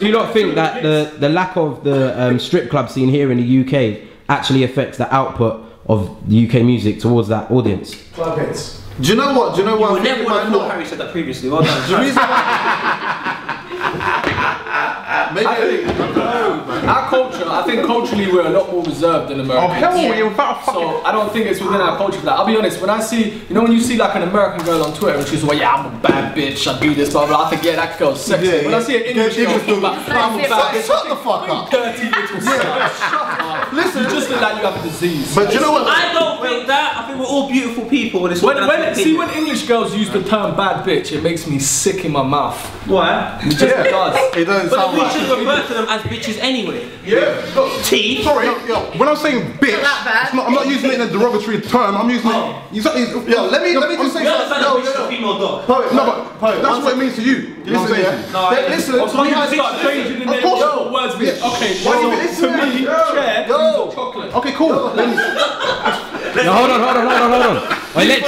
Do you not think that the lack of the strip club scene here in the UK actually affects the output of the UK music towards that audience? Club hits. Do you know what? Do you know what? You never would have thought Harry said that previously. Well done. The reason why. Our culture, I think culturally we're a lot more reserved than Americans. Oh hell, you're about to So I don't think it's within our culture for that. I'll be honest, when I see, you know when you see like an American girl on Twitter and she's like, yeah, I'm a bad bitch, I do this, blah blah, I think, yeah, that girl's sexy. Yeah, when I see an English girl, I'm a bad bitch. Shut the fuck up. Dirty little slut. Listen, you just look like you have a disease. But do you know what? I don't think that. I think we're all beautiful people. When English girls use the term bad bitch, it makes me sick in my mouth. Why? It just does. It doesn't But sound we like. should refer to them as bitches anyway. Yeah. Look, T. sorry. When I'm saying bitch, that bad. I'm not using it in a derogatory term. I'm using it. Yo, let me just say You understand something. that bitch is a female dog? Poet, No, but that's what it means to you. You know what I'm saying? Listen, So you start changing the name of words mean. Okay, Why so you to listen? me, chair means chocolate. Okay, cool. No, hold on. Wait, let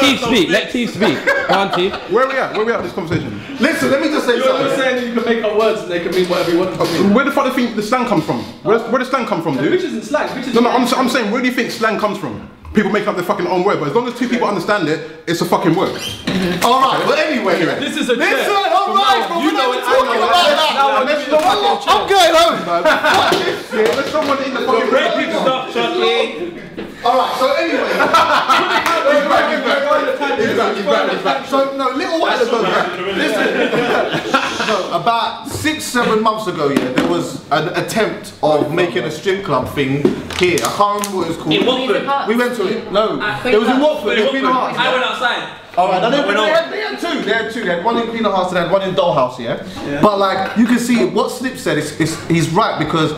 Keith speak. Go on, Keith. Where we at in this conversation? Listen, let me just say You're not something. saying that you can make up words and they can mean whatever you want to mean. Where the fuck do you think the slang comes from? Where does slang come from, dude? Bitches and slang. Bitches No, and I'm saying, where do you think slang comes from? People make up their fucking own word, but as long as two people understand it, it's a fucking word. Alright, but anyway. This is a chair. Listen, alright, but You we're know not it, I talking know it. about Let's that. I'm going home, man. Fuck this shit. There's someone in the fucking Break stuff, Chucky. Alright, so anyway. He's back. So, no, little while ago, listen. No, about 6-7 months ago, yeah, there was an attempt of making a strip club thing here. I can't remember what it was called. In Watford. We went to it. No, it was in Watford. In Queen of Hearts. I went outside. Alright, they had two. They had one in Queen of Hearts and they had one in Dollhouse, yeah? But like, you can see what Snip said, he's right, because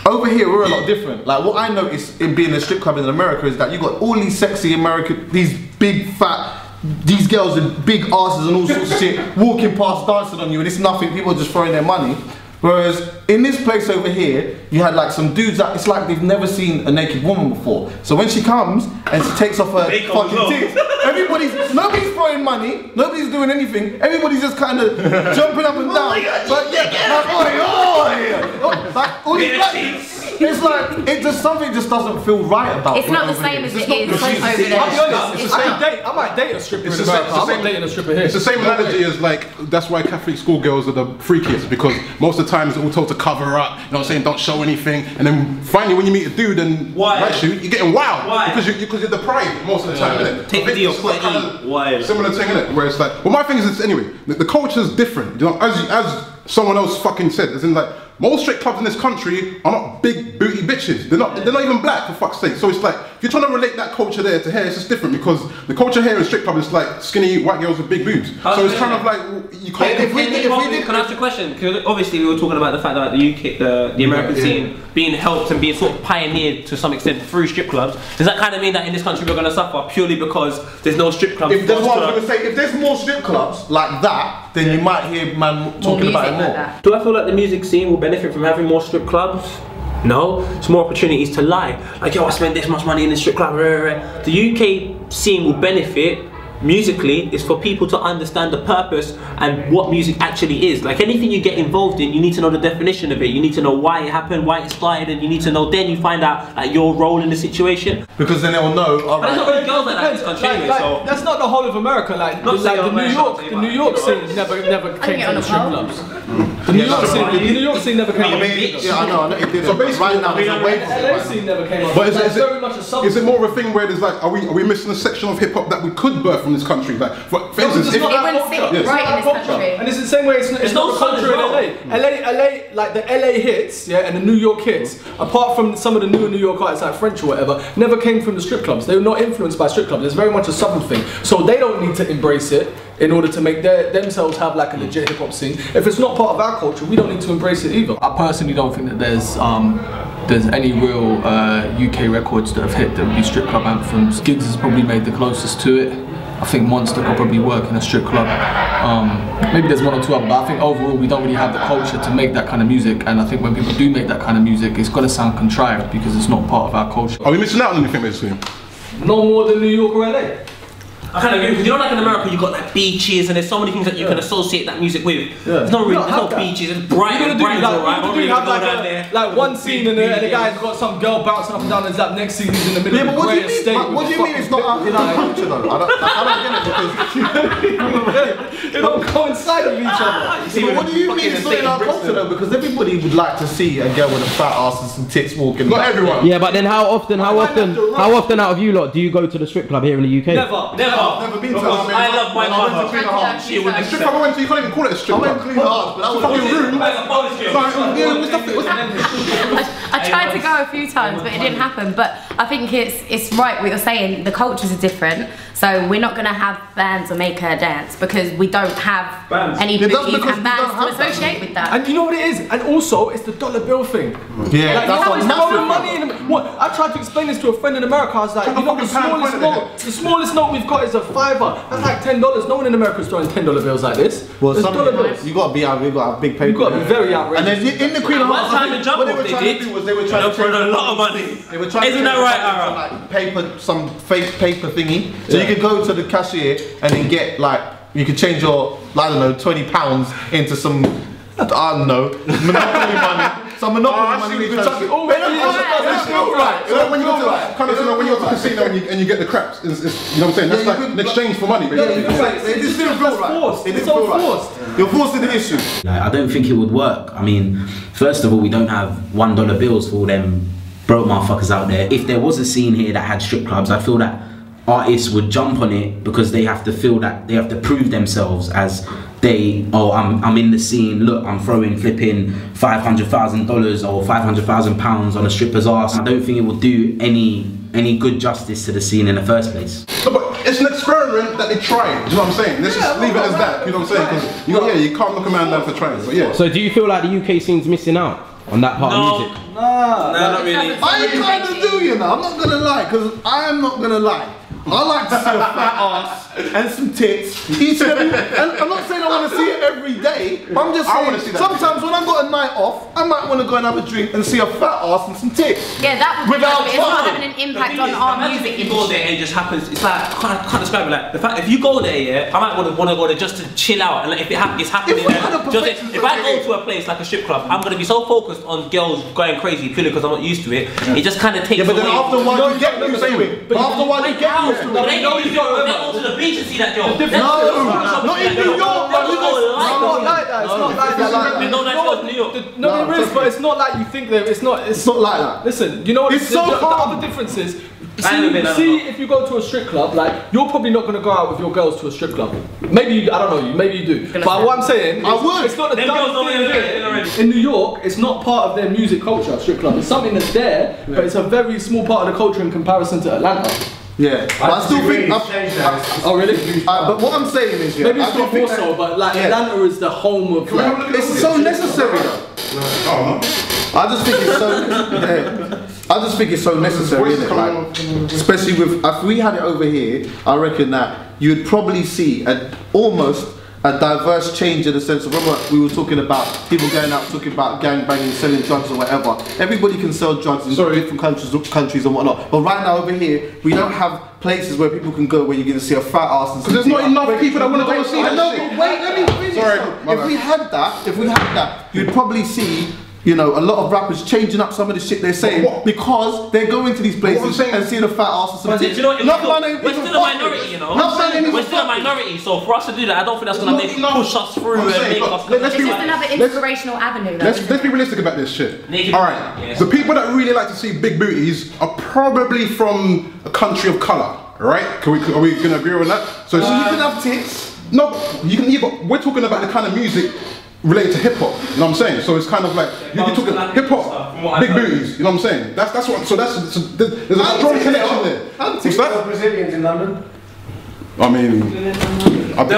over here we're a lot different. Like what I noticed in being a strip club in America is that you got all these sexy American, these big fat, these girls with big asses and all sorts of shit walking past dancing on you and it's nothing, people are just throwing their money. Whereas in this place over here, you had like some dudes that it's like they've never seen a naked woman before. So when she comes and she takes off her fucking tits, nobody's throwing money, nobody's doing anything, everybody's just kind of jumping up and down. But yeah, like all these black, it's like something just doesn't feel right about it. It's not the same as it is over there. I'll be honest, it's the same date. I might date a stripper in America. I'm not dating a stripper here. It's the same analogy as like, that's why Catholic schoolgirls are the freakiest, because most of the times they're all told to cover up, you know what I'm saying, don't show anything, and then finally when you meet a dude and shoot, you're getting wild. Why? Because you're deprived most of the time, innit? Take the deal, put it in. Why? Similar thing, innit? Where it's like, well, my thing is this anyway, the culture's different, you know, as someone else fucking said, as in like, most strip clubs in this country are not big booty bitches. They're not even black, for fuck's sake. So it's like, if you're trying to relate that culture there to here, it's just different, because the culture here in strip club is like skinny white girls with big boobs. So it's kind of like, you can't. Can I ask you a question? Because obviously we were talking about the fact that the UK, the American scene being helped and being sort of pioneered to some extent through strip clubs. Does that kind of mean that in this country we're going to suffer purely because there's no strip clubs? If that's what I was going to say, if there's more strip clubs like that, then you might hear man talking about it more. Do I feel like the music scene will benefit from having more strip clubs? No, it's more opportunities to lie. Like, yo, I spent this much money in this strip club. The UK scene will benefit musically is for people to understand the purpose and what music actually is. Like anything you get involved in, you need to know the definition of it. You need to know why it happened, why it started, and you need to know, then you find out like your role in the situation. Because then they'll know. All right. But there's not really girls like that in this country anyway, so. That's not the whole of America. Like the New York scene never came from the strip clubs. The New York scene never came from the strip clubs. Yeah, I know it did. So basically, right now, it's away from LA scene never came up. But is it more of a thing where there's like, are we missing a section of hip hop that we could birth from this country? Like, for instance, it wouldn't sit right in this country. And it's the same way. It's not the culture in LA. Like the LA hits, yeah, and the New York hits. Apart from some of the newer New York artists like French or whatever, never came from the strip clubs. They were not influenced by strip clubs. It's very much a southern thing. So they don't need to embrace it in order to make themselves have like a legit hip hop scene. If it's not part of our culture, we don't need to embrace it either. I personally don't think that there's any real UK records that have hit that would be strip club anthems. Giggs has probably made the closest to it. I think Monster could probably work in a strip club. Maybe there's one or two other, but I think overall we don't really have the culture to make that kind of music, and I think when people do make that kind of music, it's got to sound contrived because it's not part of our culture. Are we missing out on anything basically? No more than New York or LA. I kind of agree, because you know, like in America, you got like beaches, and there's so many things that you can associate that music with. There's no really, there's no beaches. It's Brighton, Brighton's alright. Don't really go down there. Like one scene and the guy's got some girl bouncing up and down, and that next scene he's in the middle of the great estate. What do you mean it's not in our culture though? I don't get it because they don't coincide with each other. See, what do you mean it's not in our culture though? Because everybody would like to see a girl with a fat ass and some tits walking. Not everyone. Yeah, but then how often out of you lot do you go to the strip club here in the UK? Never. Never been to. I love my mother. She would. The strip club I went to, you can't even call it a strip club. I went clean hearts, but that was fucking room. I tried to go a few times, but it didn't happen. But I think it's right what you're saying. The cultures are different, so we're not going to have bands or make her dance because we don't have any bookies and bands to associate with that. And you know what it is? And also, it's the dollar bill thing. Yeah, like, that's no, massive money in what? I tried to explain this to a friend in America. I was like, you know, the smallest note we've got is a $5. That's like $10. No one in America is throwing $10 bills like this. Well, there's dollar bills. You got to be out. You got a big paper. You got to be very outrageous. And then in the Queen of One time in Jump what they Off were they trying did. to do was they were trying to for a lot of money. They were trying Isn't to that right, Ara? Like paper, some fake paper thingy. So you could go to the cashier and then get like, you could change your, I don't know, £20 into some, I don't know, Monopoly money. Some Monopoly money. When you go to the casino and you get the craps, you know what I'm saying? That's like an exchange for money, basically. It just didn't feel right. It didn't feel right. You're forcing the issue. Like, I don't think it would work. I mean, first of all, we don't have $1 bills for all them broke motherfuckers out there. If there was a scene here that had strip clubs, I feel that artists would jump on it because they have to feel that they have to prove themselves as I'm in the scene, look, I'm flipping $500,000 or £500,000 on a stripper's ass. I don't think it will do any good justice to the scene in the first place. No, but it's an experiment that they tried. Do you know what I'm saying? Let's just leave it as that. You know what I'm saying? Because you can't look a man down for trying. But yeah. So do you feel like the UK scene's missing out on that part of music? No, not really. I kind of do, you know. I'm not gonna lie, because I am not gonna lie. I like to see a fat ass and some tits. Each and every, and I'm not saying I want to see it every day, but I'm just saying sometimes when I've got a night off, I might want to go and have a drink and see a fat ass and some tits. Yeah, that would Without be it's not having an impact on our music. If you go there and it just happens, it's like, I can't describe it, like, the fact if you go there, yeah, I might want to go there just to chill out, and like, if it's happening there, if I go to a place like a strip club, I'm going to be so focused on girls going crazy purely because I'm not used to it, it just kind of takes away. Yeah, but then after a while you get used to it. But after a while you get used to it. But they go to the beach and see that girl. No, not in New York, bro. It's not like that. It's not like that. There's no nice girls in New York. No, there is, but it's not like you think that. It's not like that. Listen, you know what? It's so the hard. other difference is. See, if you go to a strip club, like you're probably not gonna go out with your girls to a strip club. Maybe you, I don't know you, maybe you do. But what I'm saying, I would. It's not a dumb thing here. In New York, it's not part of their music culture. Strip club. It's something that's there, but it's a very small part of the culture in comparison to Atlanta. Yeah, but I still think. Oh really? But what I'm saying is, yeah, maybe it's not more so, but like Atlanta is the home of. It's so necessary though. I just think it's so. I just think it's so necessary, isn't it? Like, especially with if we had it over here, I reckon that you'd probably see almost a diverse change in the sense of, remember we were talking about people going out talking about gangbanging, selling drugs or whatever. Everybody can sell drugs in different countries and whatnot. But right now over here, we don't have places where people can go where you're going to see a fat ass and there's not enough people that want to go and see that shit. Wait, let me finish. If we had that, you'd probably see, you know, a lot of rappers changing up some of the shit they're saying because they're going to these places and seeing a fat ass and some tits. You know, we're still a minority, you know. We're still a minority, so for us to do that, I don't think that's going to push us through and make us. It's just another inspirational avenue. Let's be realistic about this shit. Alright, the people that really like to see big booties are probably from a country of colour, right? Are we going to agree on that? So you can have tits. No, you can. But we're talking about the kind of music related to hip hop, you know what I'm saying? So it's kind of like you're talking hip hop, big booties, you know what I'm saying? That's what. So there's a strong connection there. What's that? Brazilians in London. I mean, but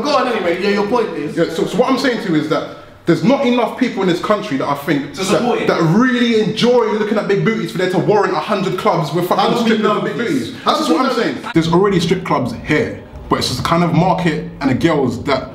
go on anyway. Yeah, your point is. Yeah. So what I'm saying to you is that there's not enough people in this country that I think that really enjoy looking at big booties for there to warrant 100 clubs with fucking strip clubs with big booties. That's what I'm saying. There's already strip clubs here, but it's just the kind of market and the girls that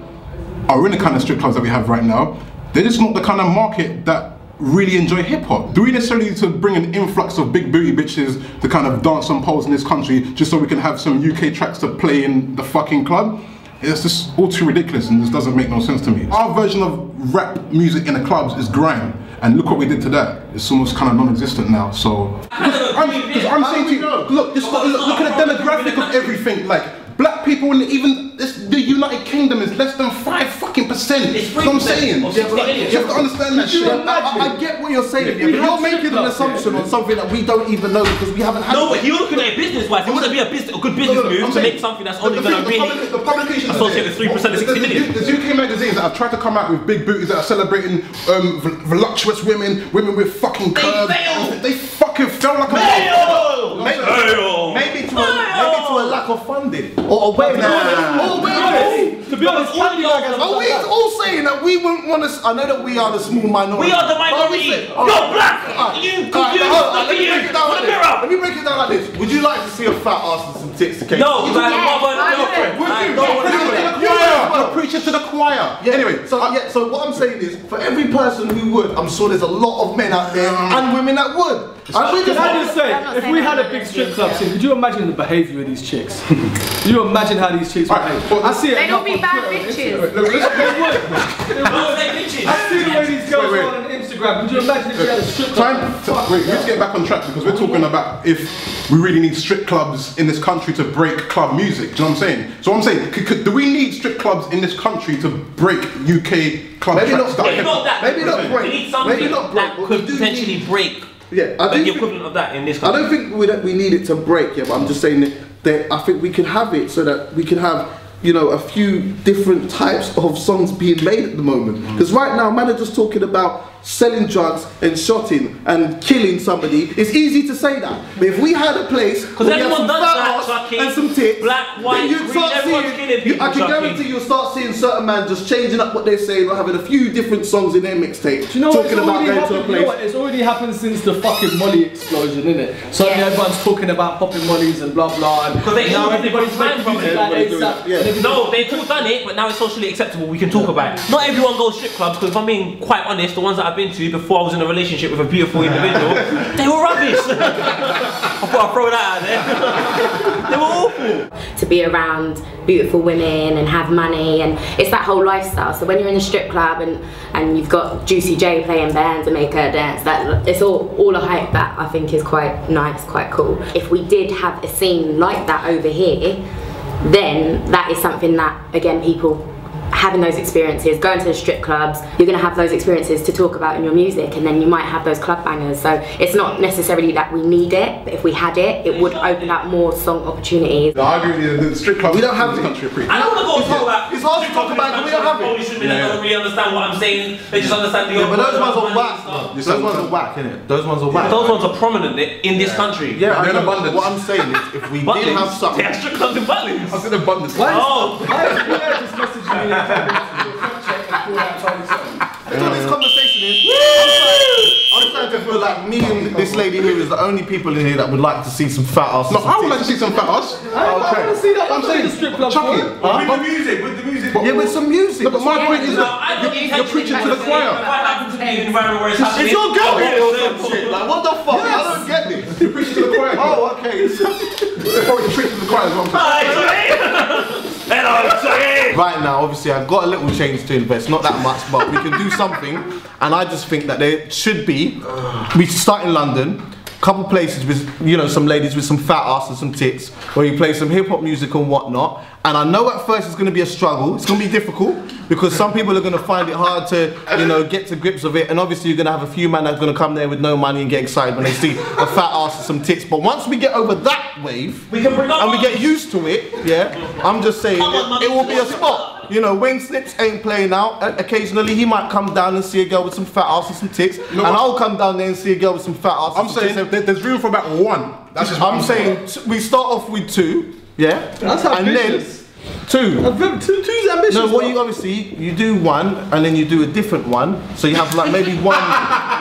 are in the kind of strip clubs that we have right now. They're just not the kind of market that really enjoy hip hop? Do we necessarily need to bring an influx of big booty bitches to kind of dance on poles in this country just so we can have some UK tracks to play in the fucking club? It's just all too ridiculous and this doesn't make no sense to me. Our version of rap music in the clubs is grime, and look what we did to that. It's almost kind of non-existent now, so... Because I'm saying to you, look, just look at the demographic of everything, like, black people and even the United Kingdom is less than 5%. That's what I'm saying. You have to understand that shit. I get what you're saying, but you're making an assumption on something that we don't even know because we haven't had. No, but you're looking at it business-wise. It wouldn't be a good business move to make something that's only going to really associate with 3% of 60 million. There's UK magazines that have tried to come out with big booties that are celebrating voluptuous women with fucking curves. They fucking felt like a maybe to a lack of funding or awareness. To be honest, are we all saying that we wouldn't want to? I know that we are the small minority. We are the minority. You're black. You confused. Let me break it down like this. Would you like to see a fat ass and some tits? No, because I have a mother. You're preaching to the choir. Anyway, so what I'm saying is, for every person who would, I'm sure there's a lot of men out there and women that would. Can I just say, if we had a big strip club scene, could you imagine the behaviour of these chicks? Could you imagine how these chicks behave? I see it. They don't be bad bitches. They would. I see the way these girls are on Instagram. Could you imagine if we had a strip club? Wait, let's get back on track because we're talking about if we really need strip clubs in this country to break club music. Do you know what I'm saying? So I'm saying, do we need strip clubs in this country to break UK club tracks? Maybe not break. We need something that could potentially break. Yeah, the equivalent of that in this country. I don't think we need it to break, but I'm just saying that I think we can have it so that we can have, you know, a few different types of songs being made at the moment. Because right now, man are just talking about selling drugs and shotting and killing somebody. It's easy to say that, but if we had a place where we had some fat ass and some tits, black, white, then you'd start seeing, I can guarantee you'll start seeing certain men just changing up what they're saying or having a few different songs in their mixtape. Do you know talking about going to a place. You know what? It's already happened since the fucking Molly explosion, isn't it? So everyone's talking about popping Mollies and blah blah. Because now everybody's banned from it. Like No, they've all done it, but now it's socially acceptable. We can talk about it. Not everyone goes strip clubs because if I'm being quite honest, the ones that I've been to before I was in a relationship with a beautiful individual, they were rubbish. I thought I'd throw that out there. They were awful. To be around beautiful women and have money, and it's that whole lifestyle. So when you're in a strip club and you've got Juicy J playing bands and make her dance, that it's all a hype that I think is quite nice, quite cool. If we did have a scene like that over here, then that is something that, again, people having those experiences, going to the strip clubs, you're going to have those experiences to talk about in your music, and then you might have those club bangers. So it's not necessarily that we need it, but if we had it, it would open up more song opportunities. No, I agree with you. The strip clubs we don't have this it. country. I don't want to go talk about. It's hard to talk about because we don't have it. Polish women that don't really understand what I'm saying. They just understand the. Yeah, but those ones are whack. Those ones are whack, innit? Those ones are whack. Those ones are prominent in this country. Yeah, I know. What I'm saying is, if we did have something, they have strip clubs in Butlins. I said abundance. Oh. just message me. So this conversation is, I'm starting to feel like me and this lady here is the only people in here that would like to see some fat ass. No, I would like to see some fat ass. I want to see that. I'm saying the strip club. Chucky. With the music. Yeah, with some music. No, but my point is that you're preaching to the choir. It's your girl here or some shit. Like, what the fuck? I don't get this. You're preaching to the choir. Oh, okay. You're preaching to the choir is what I'm saying. Right now, obviously, I've got a little change to invest, not that much, but we can do something. And I just think that there should be, we should start in London, couple places with, you know, some ladies with some fat ass and some tits, where you play some hip hop music and whatnot. And I know at first it's going to be a struggle. It's going to be difficult because some people are going to find it hard to, you know, get to grips with it. And obviously you're going to have a few men that are going to come there with no money and get excited when they see a fat ass and some tits. But once we get over that wave and we get used to it, yeah, I'm just saying it will be a spot. You know, when Snips ain't playing out, occasionally he might come down and see a girl with some fat ass and some tits, and I'll come down there and see a girl with some fat ass. I'm saying there's room for about one. That's just I'm saying we start off with two, yeah, that's ambitious. And then two. Two's ambitious. No, what you obviously you do one and then you do a different one, so you have like maybe one.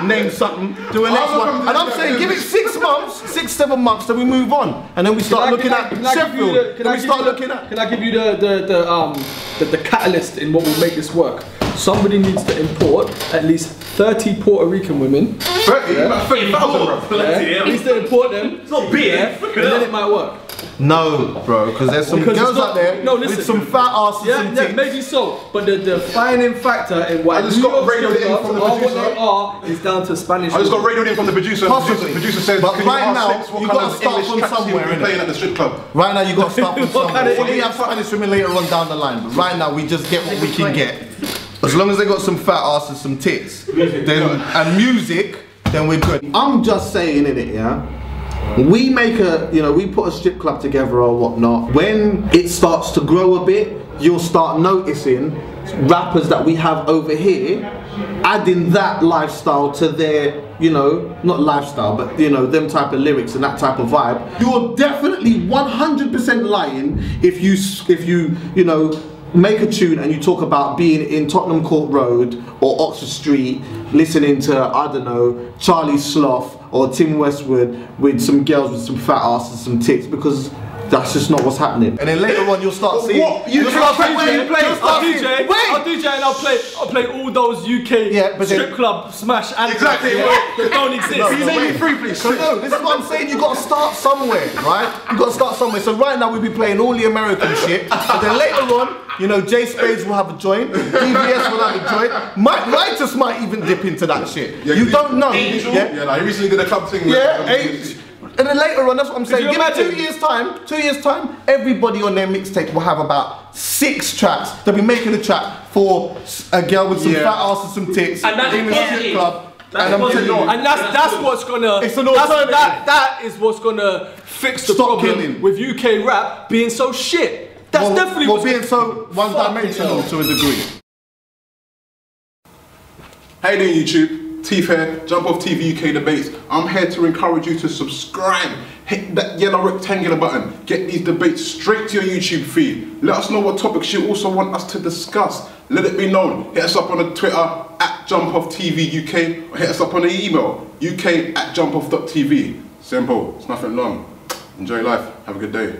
name something, do a next one. And I'm saying, give it 6 months, 6, 7 months, then we move on, and then we start looking at Sheffield. Can I give you the catalyst in what will make this work? Somebody needs to import at least 30 Puerto Rican women. 30? About 30,000, bro. Needs to import them. It's not beer. And then it might work. No, bro, because there's some girls out there with some fat asses and tits. Yeah, maybe so. But the defining factor in why I just got radioed in from the producer. what they are is down to Spanish. I just got radioed in from the producer. Possibly. The producer said, but can right you now, ask what you kind got to of start English from tracks somewhere, you'll be playing at the strip club? Right now, you got to start from somewhere. of We have Spanish women later on down the line, but right now, we just get what we can get. As long as they got some fat ass and some tits, then and music, then we're good. I'm just saying, innit, yeah? We make we put a strip club together or whatnot. When it starts to grow a bit, you'll start noticing rappers that we have over here adding that lifestyle to their, not lifestyle, but them type of lyrics and that type of vibe. You're definitely 100% lying if you make a tune and you talk about being in Tottenham Court Road or Oxford Street listening to, I don't know, Charlie Sloth or Tim Westwood with some girls with some fat asses and some tits, because that's just not what's happening. And then later on you'll start seeing... I'll DJ and I'll play all those UK strip club smash anthems that don't exist. So no, this is what I'm saying, you got to start somewhere, right? You got to start somewhere. So right now we'll be playing all the American shit, but then later on, J Spades will have a joint, DVS will have a joint, Midas might even dip into that shit. Yeah, you don't know. He recently did a club thing. And then later on, that's what I'm saying. Give it 2 years time. 2 years time, everybody on their mixtape will have about 6 tracks. They'll be making a track for a girl with some fat ass and some tits and that's in the strip club. And that's what's gonna. It's an alternative. That is what's gonna fix the problem with UK rap being so shit. That's definitely what's being so one-dimensional to a degree. How you doing, YouTube? Teeth here, Jump Off TV UK debates. I'm here to encourage you to subscribe. Hit that yellow rectangular button. Get these debates straight to your YouTube feed. Let us know what topics you also want us to discuss. Let it be known. Hit us up on the Twitter at Jump Off TV UK, or hit us up on the email UK@jumpoff.tv. Simple. It's nothing long. Enjoy life. Have a good day.